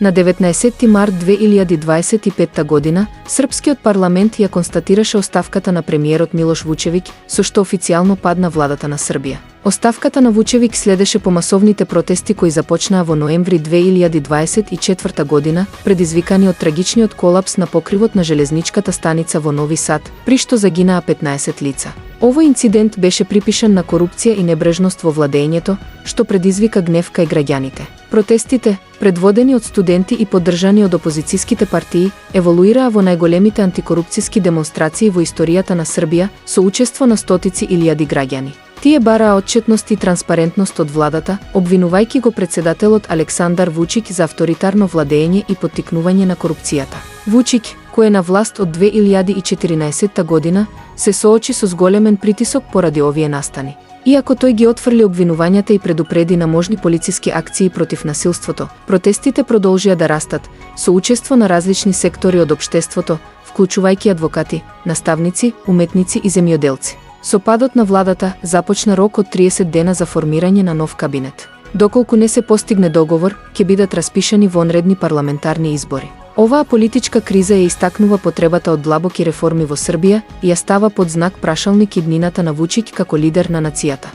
На 19 март 2025 година, српскиот парламент ја констатираше оставката на премиерот Милош Вучевиќ, со што официјално падна владата на Србија. Оставката на Вучевиќ следеше по масовните протести кои започнаа во ноември 2024 година, предизвикани од трагичниот колапс на покривот на железничката станица во Нови Сад, при што загинаа 15 лица. Овој инцидент беше припишан на корупција и небрежност во владењето, што предизвика гнев кај граѓаните. Протестите, предводени од студенти и поддржани од опозицијските партии, еволуираа во најголемите антикорупцијски демонстрации во историјата на Србија, со учество на стотици илјади граѓани. Тие бараа отчетност и транспарентност од владата, обвинувајќи го претседателот Александар Вучиќ за авторитарно владење и поттикнување на корупцијата. Вучиќ, кој е на власт од 2014 година, се соочи со зголемен притисок поради овие настани. Иако тој ги отфрли обвинувањата и предупреди на можни полициски акции против насилството, протестите продолжија да растат, со учество на различни сектори од општеството, вклучувајќи адвокати, наставници, уметници и земјоделци. Со падот на владата започна рок од 30 дена за формирање на нов кабинет. Доколку не се постигне договор, ќе бидат распишани вонредни парламентарни избори. Оваа политичка криза ја истакнува потребата од длабоки реформи во Србија и ја става под знак прашалник иднината на Вучиќ како лидер на нацијата.